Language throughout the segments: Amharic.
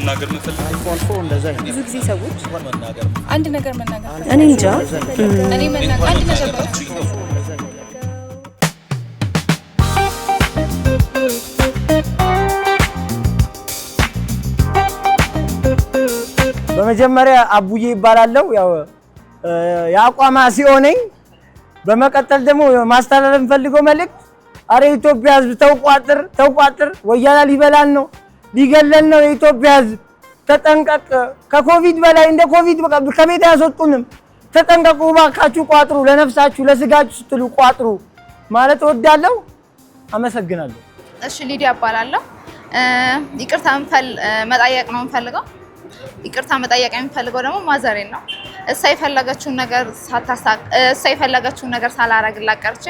መናገር መፈልገው ብዙ ጊዜ ሰዎች አንድ ነገር መናገር እኔ እንጃ እኔ መናገር አንድ ነገር በመጀመሪያ አቡዬ ይባላልው ያው ያቋማ ሲሆነኝ በመቀጠል ደግሞ ማስተላለፍ ፈልገው መልእክት አረ ኢትዮጵያ ህዝብ ተውቋጥር ወያላ ሊበላን ነው ሊገለን ነው የኢትዮጵያ ህዝብ ተጠንቀቅ ከኮቪድ በላይ እንደ ኮቪድ ከቤት ያስወጡንም ተጠንቀቁ ባካችሁ ቋጥሩ ለነፍሳችሁ ለስጋችሁ ስትሉ ቋጥሩ ማለት እወዳለሁ አመሰግናለሁ እሺ ሊዲያ ይባላልው ይቅርታ መጠየቅ ነው የምፈልገው ይቅርታ መጠየቅ የምፈልገው ደግሞ ማዘሬን ነው እሷ የፈለገችውን ነገር ሳላረግላት ቀርቼ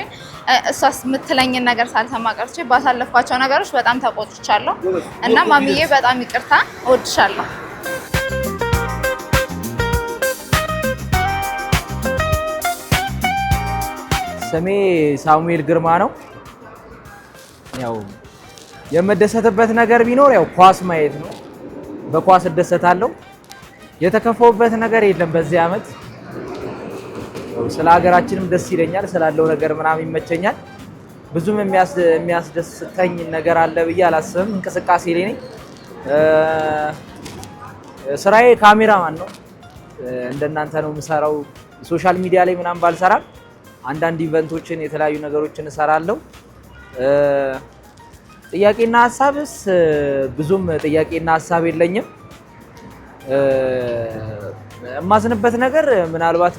እሷስ የምትለኝን ነገር ሳልሰማ ቀርቼ ባሳለፍኳቸው ነገሮች በጣም ተቆጥቻለሁ እና ማሚዬ በጣም ይቅርታ እወድሻለሁ ስሜ ሳሙኤል ግርማ ነው ያው የምደሰትበት ነገር ቢኖር ያው ኳስ ማየት ነው በኳስ እደሰታለሁ የተከፈውበት ነገር የለም በዚህ አመት ስለ ሀገራችንም ደስ ይለኛል ስላለው ነገር ምናምን ይመቸኛል ብዙም የሚያስደስተኝ ነገር አለ ብዬ አላስብም እንቅስቃሴ ላይ ነኝ ስራዬ ካሜራማን ነው እንደናንተ ነው የምሰራው ሶሻል ሚዲያ ላይ ምናምን ባልሰራም አንዳንድ ኢቨንቶችን የተለያዩ ነገሮችን እሰራለሁ ጥያቄና ሐሳብስ ብዙም ጥያቄና ሐሳብ የለኝም ማዝንበት ነገር ምናልባት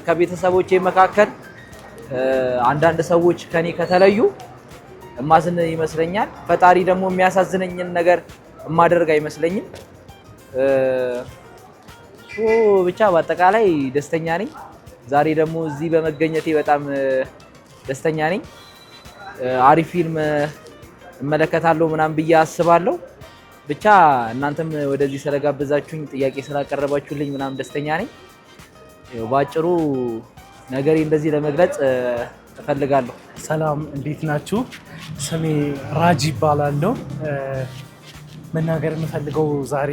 ከቤተሰቦቼ መካከል አንዳንድ ሰዎች ከኔ ከተለዩ ማዝን ይመስለኛል ፈጣሪ ደግሞ የሚያሳዝነኝን ነገር ማደርግ አይመስለኝም ብቻ በአጠቃላይ ደስተኛ ነኝ ዛሬ ደግሞ እዚህ በመገኘቴ በጣም ደስተኛ ነኝ አሪፍ ፊልም እመለከታለሁ ምናምን ብዬ አስባለሁ ብቻ እናንተም ወደዚህ ስለጋበዛችሁኝ ጥያቄ ስላቀረባችሁልኝ ምናምን ደስተኛ ነኝ ባጭሩ ነገሬ እንደዚህ ለመግለጽ እፈልጋለሁ ሰላም እንዴት ናችሁ ስሜ ራጂ ይባላልው መናገር የምፈልገው ዛሬ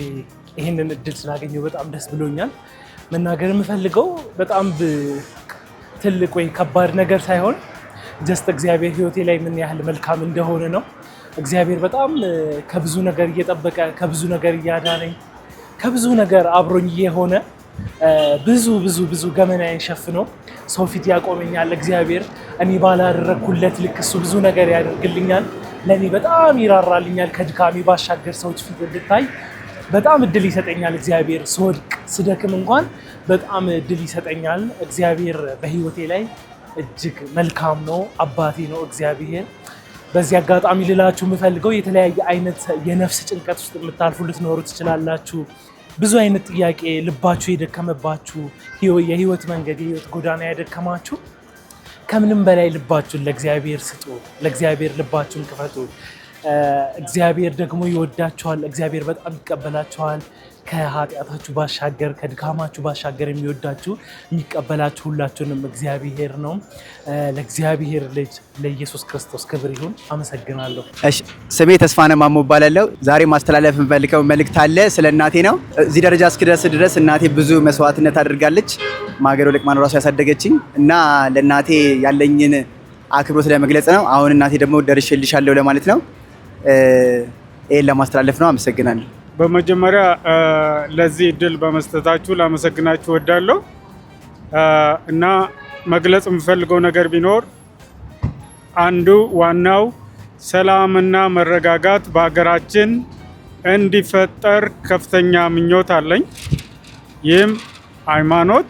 ይሄንን እድል ስላገኘው በጣም ደስ ብሎኛል መናገር የምፈልገው በጣም ትልቅ ወይ ከባድ ነገር ሳይሆን ጀስት እግዚአብሔር ህይወቴ ላይ ምን ያህል መልካም እንደሆነ ነው እግዚአብሔር በጣም ከብዙ ነገር እየጠበቀ ከብዙ ነገር እያዳነኝ ከብዙ ነገር አብሮኝ የሆነ ብዙ ገመናዬን ሸፍኖ ሰው ፊት ያቆመኛል እግዚአብሔር እኔ ባላደረኩለት ልክ እሱ ብዙ ነገር ያደርግልኛል ለኔ በጣም ይራራልኛል ከድካሜ ባሻገር ሰዎች ፊት እንድታይ በጣም እድል ይሰጠኛል እግዚአብሔር ስወድቅ ስደክም እንኳን በጣም እድል ይሰጠኛል እግዚአብሔር በህይወቴ ላይ እጅግ መልካም ነው አባቴ ነው እግዚአብሔር በዚህ አጋጣሚ ልላችሁ የምፈልገው የተለያየ አይነት የነፍስ ጭንቀት ውስጥ የምታልፉ ልትኖሩ ትችላላችሁ ብዙ አይነት ጥያቄ ልባችሁ የደከመባችሁ የህይወት መንገድ የህይወት ጎዳና ያደከማችሁ ከምንም በላይ ልባችሁን ለእግዚአብሔር ስጡ ለእግዚአብሔር ልባችሁን ክፈቱ እግዚአብሔር ደግሞ ይወዳችኋል እግዚአብሔር በጣም ይቀበላችኋል ከኃጢአታችሁ ባሻገር ከድካማችሁ ባሻገር የሚወዳችሁ የሚቀበላችሁ ሁላችሁንም እግዚአብሔር ነው ለእግዚአብሔር ልጅ ለኢየሱስ ክርስቶስ ክብር ይሁን አመሰግናለሁ እሺ ስሜ ተስፋነ ማሞ ይባላልው ዛሬ ማስተላለፍ የምፈልገው መልእክት አለ ስለ እናቴ ነው እዚህ ደረጃ እስክደርስ ድረስ እናቴ ብዙ መስዋዕትነት አድርጋለች ማገዶ ለቅማን ራሱ ያሳደገችኝ እና ለእናቴ ያለኝን አክብሮት ለመግለጽ ነው አሁን እናቴ ደግሞ ደርሼልሻለሁ ለማለት ነው ይሄን ለማስተላለፍ ነው አመሰግናለሁ በመጀመሪያ ለዚህ እድል በመስጠታችሁ ላመሰግናችሁ ወዳለሁ እና መግለጽ የምፈልገው ነገር ቢኖር አንዱ ዋናው ሰላምና መረጋጋት በአገራችን እንዲፈጠር ከፍተኛ ምኞት አለኝ ይህም ሃይማኖት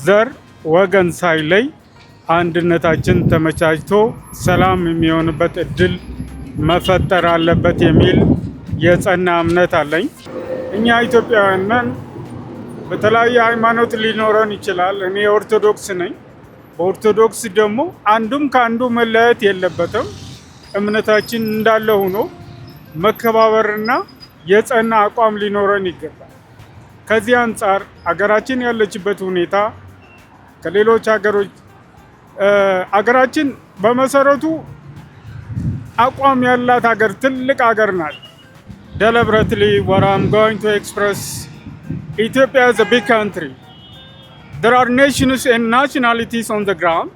ዘር ወገን ሳይለይ አንድነታችን ተመቻችቶ ሰላም የሚሆንበት እድል መፈጠር አለበት የሚል የጸና እምነት አለኝ እኛ ኢትዮጵያውያን በተለያየ ሃይማኖት ሊኖረን ይችላል እኔ ኦርቶዶክስ ነኝ በኦርቶዶክስ ደግሞ አንዱም ከአንዱ መለያየት የለበትም እምነታችን እንዳለ ሆኖ መከባበርና የጸና አቋም ሊኖረን ይገባል ከዚህ አንፃር አገራችን ያለችበት ሁኔታ ከሌሎች ሀገሮች አገራችን በመሰረቱ አቋም ያላት ሀገር ትልቅ ሀገር ናት deliberately what I'm going to express. Ethiopia is a big country. There are nations and nationalities on the ground.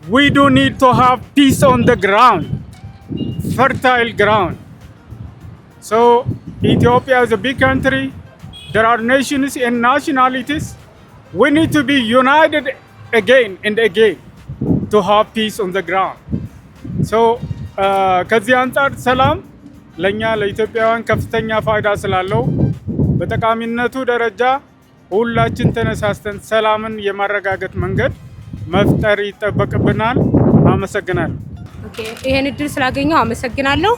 We do need to have peace on the ground, fertile ground. So Ethiopia is a big country. There are nations and nationalities. We need to be united again and again to have peace on the ground. So ከዚህ አንጻር ሰላም ለኛ ለኢትዮጵያውያን ከፍተኛ ፋይዳ ስላለው በጠቃሚነቱ ደረጃ ሁላችን ተነሳስተን ሰላምን የማረጋገጥ መንገድ መፍጠር ይጠበቅብናል። አመሰግናለሁ። ኦኬ፣ ይሄን እድል ስላገኘው አመሰግናለሁ።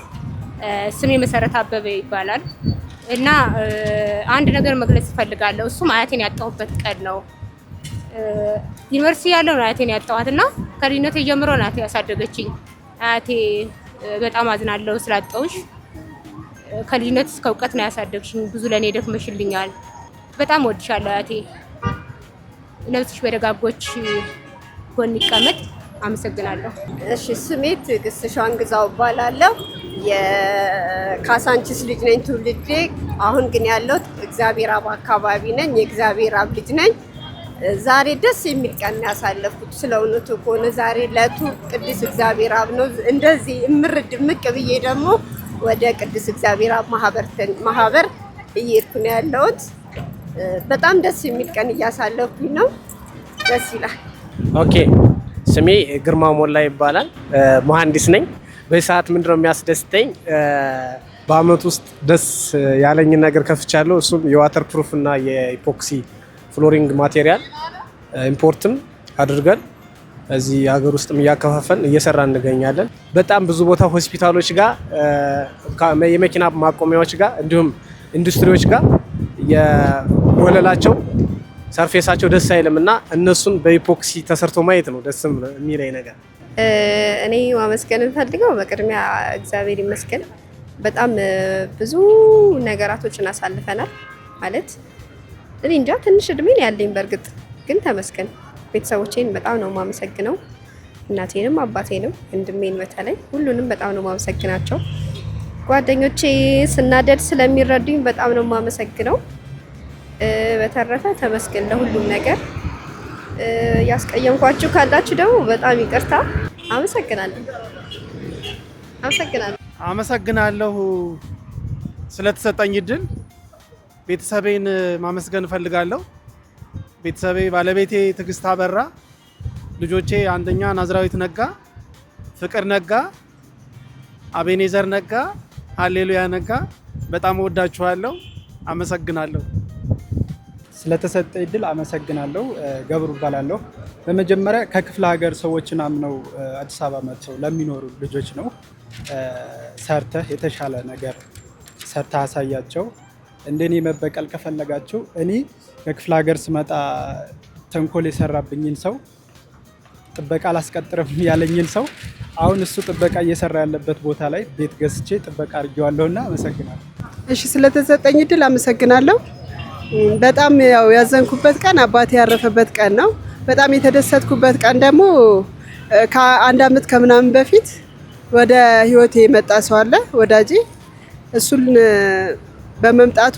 ስሜ መሰረት አበበ ይባላል እና አንድ ነገር መግለጽ እፈልጋለሁ። እሱም አያቴን ያጣሁበት ቀን ነው። ዩኒቨርሲቲ ያለው አያቴን ያጣኋትና ከልጅነቴ ጀምሮ ናት ያሳደገችኝ። አያቴ በጣም አዝናለሁ ስላጣሁሽ። ከልጅነት እስከ እውቀት ነው ያሳደግሽኝ። ብዙ ለኔ ደክመሽልኛል። በጣም ወድሻለሁ አያቴ። ነፍስሽ በደጋጎች ጎን ይቀመጥ። አመሰግናለሁ። እሺ፣ ስሜ ትዕግስት ሻንግዛው እባላለሁ። የካሳንቺስ ልጅ ነኝ ትውልዴ። አሁን ግን ያለሁት እግዚአብሔር አብ አካባቢ ነኝ። የእግዚአብሔር አብ ልጅ ነኝ። ዛሬ ደስ የሚል ቀን ያሳለፍኩት። ስለ እውነቱ ከሆነ ዛሬ ለቱ ቅዱስ እግዚአብሔር አብ ነው። እንደዚህ ድምቅ ብዬ ደግሞ ወደ ቅዱስ እግዚአብሔር አብ ማህበር እየሄድኩ ነው ያለሁት። በጣም ደስ የሚል ቀን እያሳለፍኩኝ ነው። ደስ ይላል። ኦኬ፣ ስሜ ግርማ ሞላ ይባላል። መሐንዲስ ነኝ። በዚህ ሰዓት ምንድነው የሚያስደስተኝ? በአመት ውስጥ ደስ ያለኝን ነገር ከፍቻለሁ። እሱም የዋተር ፕሩፍ እና የኢፖክሲ ፍሎሪንግ ማቴሪያል ኢምፖርትም አድርገን እዚህ ሀገር ውስጥም እያከፋፈልን እየሰራ እንገኛለን። በጣም ብዙ ቦታ ሆስፒታሎች ጋር፣ የመኪና ማቆሚያዎች ጋር እንዲሁም ኢንዱስትሪዎች ጋር የወለላቸው ሰርፌሳቸው ደስ አይልም እና እነሱን በኢፖክሲ ተሰርቶ ማየት ነው ደስ የሚለኝ ነገር። እኔ ማመስገን እንፈልገው በቅድሚያ እግዚአብሔር ይመስገን። በጣም ብዙ ነገራቶችን አሳልፈናል። ማለት እኔ እንጃ ትንሽ እድሜ ነው ያለኝ፣ በእርግጥ ግን ተመስገን። ቤተሰቦቼን በጣም ነው ማመሰግነው። እናቴንም አባቴንም ወንድሜን በተለይ ሁሉንም በጣም ነው ማመሰግናቸው። ጓደኞቼ ስናደድ ስለሚረዱኝ በጣም ነው ማመሰግነው። በተረፈ ተመስገን ለሁሉም ነገር። ያስቀየምኳችሁ ካላችሁ ደግሞ በጣም ይቅርታ። አመሰግናለሁ። አመሰግናለሁ ስለተሰጠኝ እድል። ቤተሰቤን ማመስገን እፈልጋለሁ። ቤተሰቤ ባለቤቴ ትዕግስት አበራ፣ ልጆቼ አንደኛ ናዝራዊት ነጋ፣ ፍቅር ነጋ፣ አቤኔዘር ነጋ፣ ሃሌሉያ ነጋ። በጣም ወዳችኋለሁ። አመሰግናለሁ። ስለተሰጠ እድል አመሰግናለሁ። ገብሩ እባላለሁ። በመጀመሪያ ከክፍለ ሀገር ሰዎችን አምነው አዲስ አበባ መጥተው ለሚኖሩ ልጆች ነው ሰርተህ የተሻለ ነገር ሰርተህ አሳያቸው። እንደኔ መበቀል ከፈለጋችሁ እኔ ከክፍለ ሀገር ስመጣ ተንኮል የሰራብኝን ሰው ጥበቃ አላስቀጥርም ያለኝን ሰው አሁን እሱ ጥበቃ እየሰራ ያለበት ቦታ ላይ ቤት ገዝቼ ጥበቃ አድርጌዋለሁና አመሰግናለሁ። እሺ፣ ስለተሰጠኝ እድል አመሰግናለሁ። በጣም ያዘንኩበት ቀን አባቴ ያረፈበት ቀን ነው። በጣም የተደሰትኩበት ቀን ደግሞ ከአንድ አመት ከምናምን በፊት ወደ ህይወቴ የመጣ ሰው አለ ወዳጄ። እሱን በመምጣቱ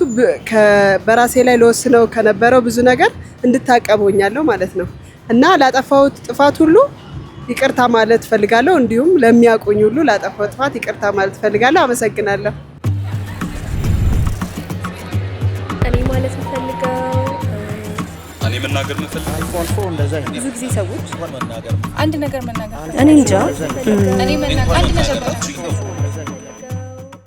በራሴ ላይ ለወስነው ከነበረው ብዙ ነገር እንድታቀበኛለሁ ማለት ነው እና ላጠፋሁት ጥፋት ሁሉ ይቅርታ ማለት ፈልጋለሁ። እንዲሁም ለሚያውቁኝ ሁሉ ላጠፋሁት ጥፋት ይቅርታ ማለት ፈልጋለሁ። አመሰግናለሁ። እኔ ማለት ፈልገው እኔ መናገር የምፈልገው አልፎ እንደዛ ብዙ ጊዜ ሰዎች አንድ ነገር መናገር እኔ እንጃ እኔ መናገር አንድ ነገር